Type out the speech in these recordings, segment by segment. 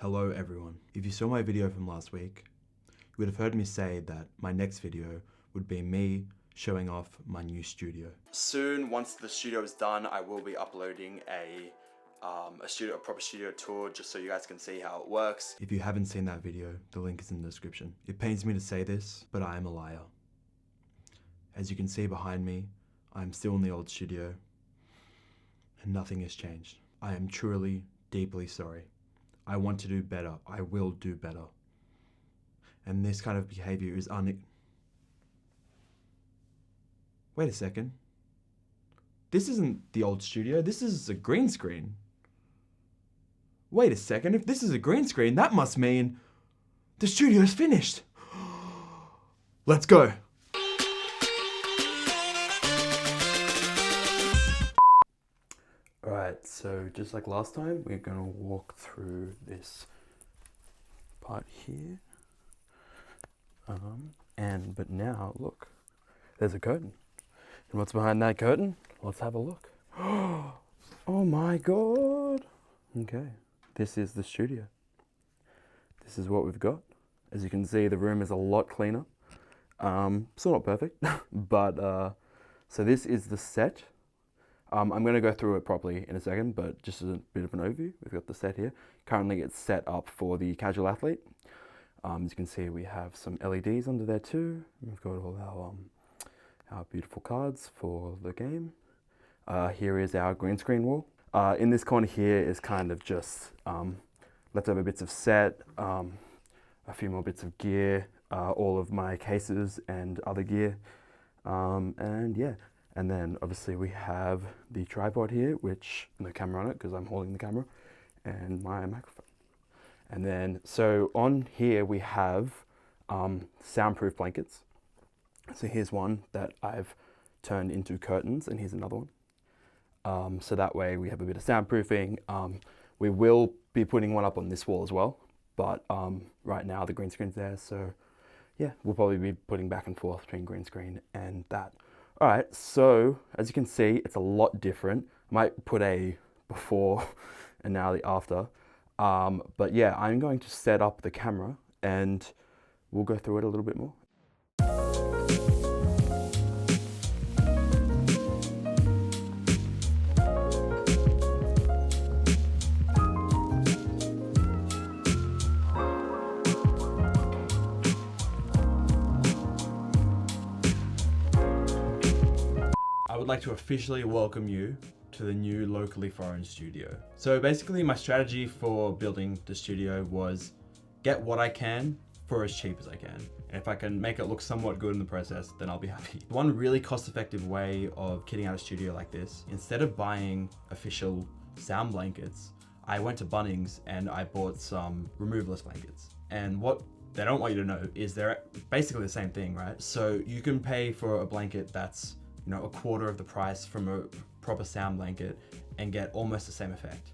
Hello everyone. If you saw my video from last week, you would have heard me say that my next video would be me showing off my new studio. Soon, once the studio is done, I will be uploading a proper studio tour just so you guys can see how it works. If you haven't seen that video, the link is in the description. It pains me to say this, but I am a liar. As you can see behind me, I am still in the old studio and nothing has changed. I am truly, deeply sorry. I want to do better. I will do better. And this kind of behavior is Wait a second. This isn't the old studio. This is a green screen. Wait a second. If this is a green screen, that must mean the studio is finished. Let's go. Alright, so just like last time, we're going to walk through this part here. But now, look, there's a curtain. And what's behind that curtain? Let's have a look. Oh my god! Okay, this is the studio. This is what we've got. As you can see, the room is a lot cleaner. Still not perfect, but so this is the set. I'm going to go through it properly in a second, but just a bit of an overview. We've got the set here. Currently it's set up for the casual athlete. As you can see, we have some LEDs under there too. We've got all our beautiful cards for the game. Here is our green screen wall. In this corner here is kind of just leftover bits of set, a few more bits of gear, all of my cases and other gear, and yeah. And then obviously we have the tripod here, which no camera on it because I'm holding the camera, and my microphone. And then, so on here we have soundproof blankets. So here's one that I've turned into curtains, and here's another one. So that way we have a bit of soundproofing. We will be putting one up on this wall as well, but right now the green screen's there. So yeah, we'll probably be putting back and forth between green screen and that. All right, so as you can see, it's a lot different. I might put a before and now the after. But yeah, I'm going to set up the camera and we'll go through it a little bit more. I would like to officially welcome you to the new Locally Foreign studio. So basically my strategy for building the studio was get what I can for as cheap as I can. And if I can make it look somewhat good in the process, then I'll be happy. One really cost-effective way of kitting out a studio like this, instead of buying official sound blankets, I went to Bunnings and I bought some removalist blankets. And what they don't want you to know is they're basically the same thing, right? So you can pay for a blanket that's a quarter of the price from a proper sound blanket and get almost the same effect.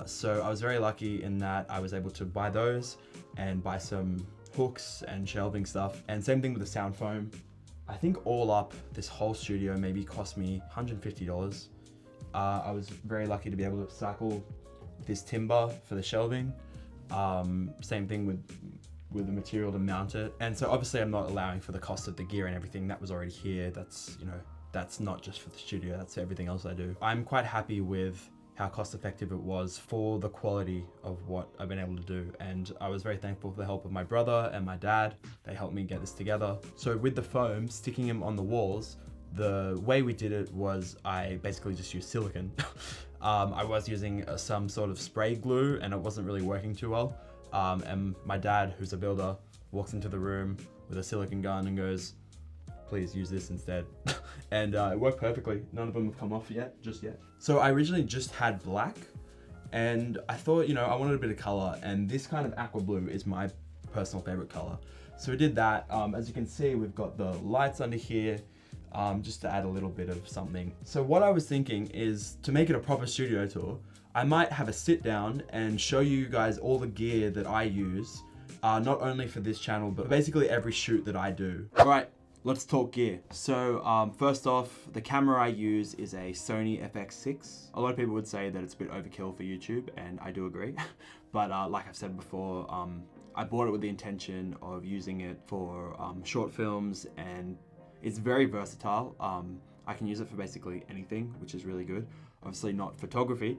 So I was very lucky in that I was able to buy those and buy some hooks and shelving stuff. And same thing with the sound foam. I think all up, this whole studio maybe cost me $150. I was very lucky to be able to cycle this timber for the shelving. Same thing with the material to mount it. And so obviously I'm not allowing for the cost of the gear and everything that was already here. That's, that's not just for the studio, that's everything else I do. I'm quite happy with how cost effective it was for the quality of what I've been able to do. And I was very thankful for the help of my brother and my dad. They helped me get this together. So with the foam, sticking them on the walls, the way we did it was I basically just used silicone. I was using some sort of spray glue and it wasn't really working too well. And my dad, who's a builder, walks into the room with a silicone gun and goes, please use this instead. And it worked perfectly. None of them have come off just yet. So I originally just had black and I thought, I wanted a bit of color, and this kind of aqua blue is my personal favorite color. So we did that. As you can see, we've got the lights under here, just to add a little bit of something. So what I was thinking is to make it a proper studio tour, I might have a sit down and show you guys all the gear that I use, not only for this channel, but basically every shoot that I do. All right, let's talk gear. So first off, the camera I use is a Sony FX6. A lot of people would say that it's a bit overkill for YouTube, and I do agree. But like I've said before, I bought it with the intention of using it for short films, and it's very versatile. I can use it for basically anything, which is really good. Obviously not photography.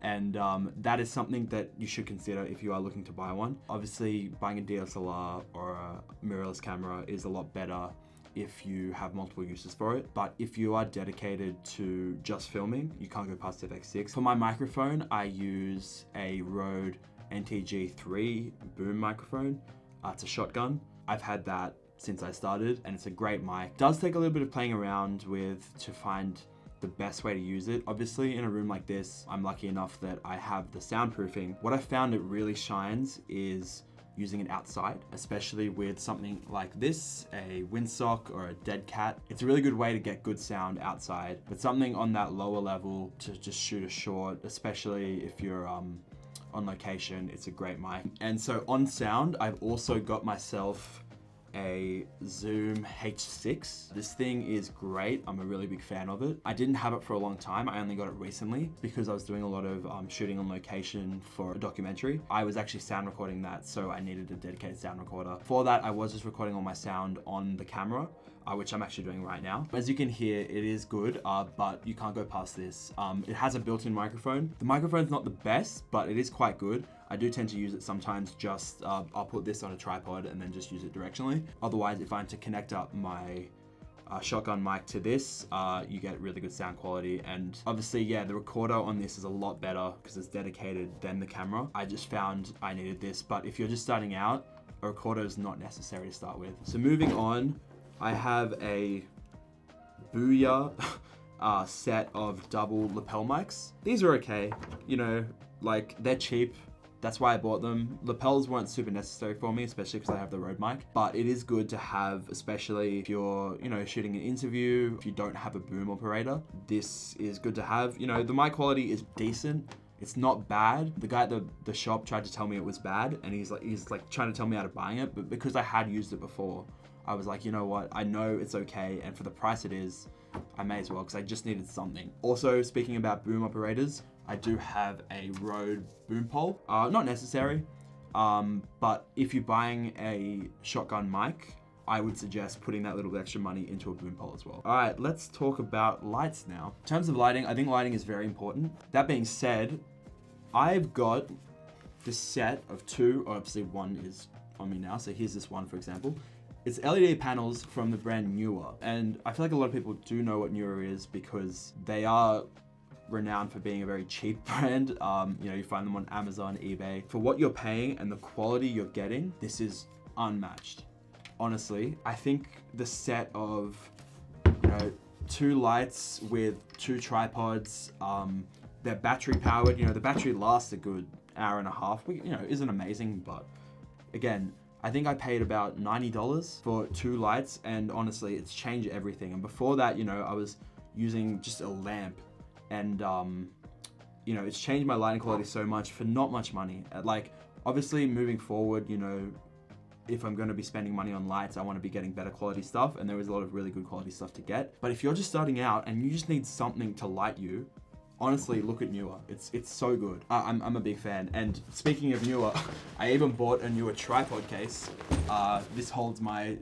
And that is something that you should consider if you are looking to buy one. Obviously buying a DSLR or a mirrorless camera is a lot better if you have multiple uses for it. But if you are dedicated to just filming, you can't go past FX6. For my microphone, I use a Rode NTG3 boom microphone. It's a shotgun. I've had that since I started, and it's a great mic. It does take a little bit of playing around with to find the best way to use it. Obviously in a room like this, I'm lucky enough that I have the soundproofing. What I found it really shines is using it outside, especially with something like this, a windsock or a dead cat. It's a really good way to get good sound outside, but something on that lower level to just shoot a short, especially if you're on location, it's a great mic. And so on sound, I've also got myself a Zoom H6. This thing is great. I'm a really big fan of it. I didn't have it for a long time. I only got it recently because I was doing a lot of shooting on location for a documentary. I was actually sound recording that, so I needed a dedicated sound recorder. For that, I was just recording all my sound on the camera, which I'm actually doing right now. As you can hear, it is good, but you can't go past this. It has a built-in microphone. The microphone's not the best, but it is quite good. I do tend to use it sometimes just, I'll put this on a tripod and then just use it directionally. Otherwise, if I'm to connect up my shotgun mic to this, you get really good sound quality. And obviously, yeah, the recorder on this is a lot better because it's dedicated than the camera. I just found I needed this, but if you're just starting out, a recorder is not necessary to start with. So moving on, I have a Booyah set of double lapel mics. These are okay, you know, like they're cheap. That's why I bought them. Lapels weren't super necessary for me, especially because I have the Rode mic, but it is good to have, especially if you're, you know, shooting an interview, if you don't have a boom operator. This is good to have. You know, the mic quality is decent. It's not bad. The guy at the shop tried to tell me it was bad, and he's like trying to tell me out of buying it, but because I had used it before, I was like, you know what? I know it's okay, and for the price it is, I may as well, because I just needed something. Also, speaking about boom operators, I do have a Rode boom pole. Not necessary, but if you're buying a shotgun mic, I would suggest putting that little extra money into a boom pole as well. All right, let's talk about lights now. In terms of lighting, I think lighting is very important. That being said, I've got this set of two, obviously one is on me now, so here's this one, for example. It's LED panels from the brand Neewer, and I feel like a lot of people do know what Neewer is because they are renowned for being a very cheap brand. You know, you find them on Amazon, eBay. For what you're paying and the quality you're getting, this is unmatched. Honestly, I think the set of, you know, two lights with two tripods, they're battery powered. You know, the battery lasts a good hour and a half, you know, isn't amazing, but again, I think I paid about $90 for two lights, and honestly, it's changed everything. And before that, you know, I was using just a lamp, and you know, it's changed my lighting quality so much for not much money. Like, obviously, moving forward, you know, if I'm going to be spending money on lights, I want to be getting better quality stuff, and there is a lot of really good quality stuff to get. But if you're just starting out and you just need something to light you, honestly, look at Neewer. It's so good. I'm a big fan. And speaking of Neewer, I even bought a Neewer tripod case. This holds my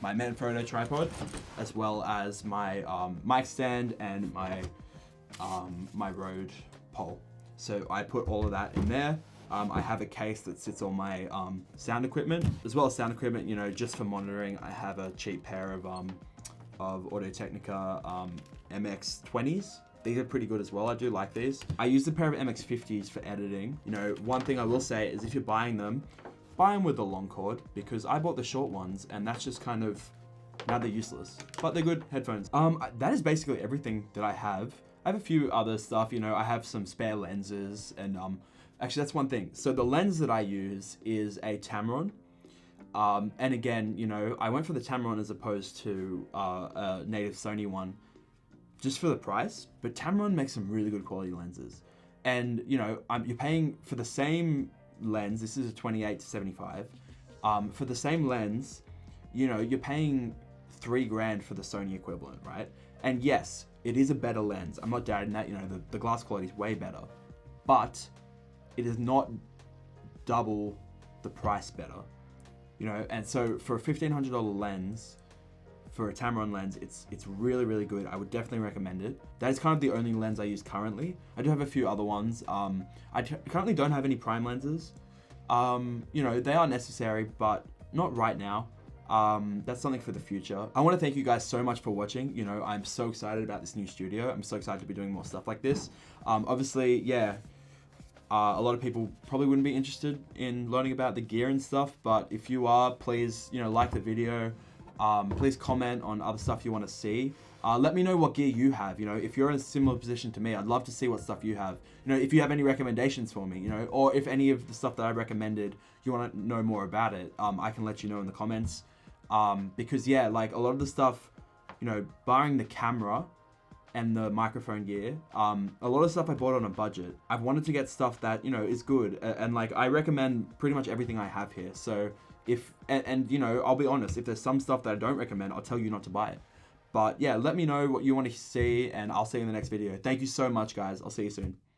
my Manfrotto tripod, as well as my mic stand and my my Rode pole. So I put all of that in there. I have a case that sits all my sound equipment, as well as sound equipment, you know, just for monitoring. I have a cheap pair of Audio-Technica MX20s. These are pretty good as well. I do like these. I use a pair of MX50s for editing. You know, one thing I will say is if you're buying them, buy them with the long cord, because I bought the short ones and that's just kind of, now they're useless, but they're good headphones. That is basically everything that I have. I have a few other stuff, you know, I have some spare lenses and actually that's one thing. So the lens that I use is a Tamron. And again, you know, I went for the Tamron as opposed to a native Sony one, just for the price, but Tamron makes some really good quality lenses. And you know, you're paying for the same lens, this is a 28-75, for the same lens, you know, you're paying $3,000 for the Sony equivalent, right? And yes, it is a better lens, I'm not doubting that, you know, the glass quality is way better, but it is not double the price better, you know. And so for a $1,500 lens, for a Tamron lens, it's really, really good. I would definitely recommend it. That is kind of the only lens I use currently. I do have a few other ones. Currently don't have any prime lenses. You know, they are necessary, but not right now. That's something for the future. I want to thank you guys so much for watching. You know, I'm so excited about this new studio. I'm so excited to be doing more stuff like this. Obviously, yeah, a lot of people probably wouldn't be interested in learning about the gear and stuff, but if you are, please, you know, like the video. Please comment on other stuff you want to see. Let me know what gear you have. You know, if you're in a similar position to me, I'd love to see what stuff you have. You know, if you have any recommendations for me, you know, or if any of the stuff that I recommended, you want to know more about it, I can let you know in the comments. Because yeah, like a lot of the stuff, you know, barring the camera and the microphone gear, a lot of stuff I bought on a budget. I've wanted to get stuff that, you know, is good. And like, I recommend pretty much everything I have here. So if, and you know, I'll be honest, if there's some stuff that I don't recommend, I'll tell you not to buy it. But yeah, let me know what you want to see, and I'll see you in the next video. Thank you so much, guys. I'll see you soon.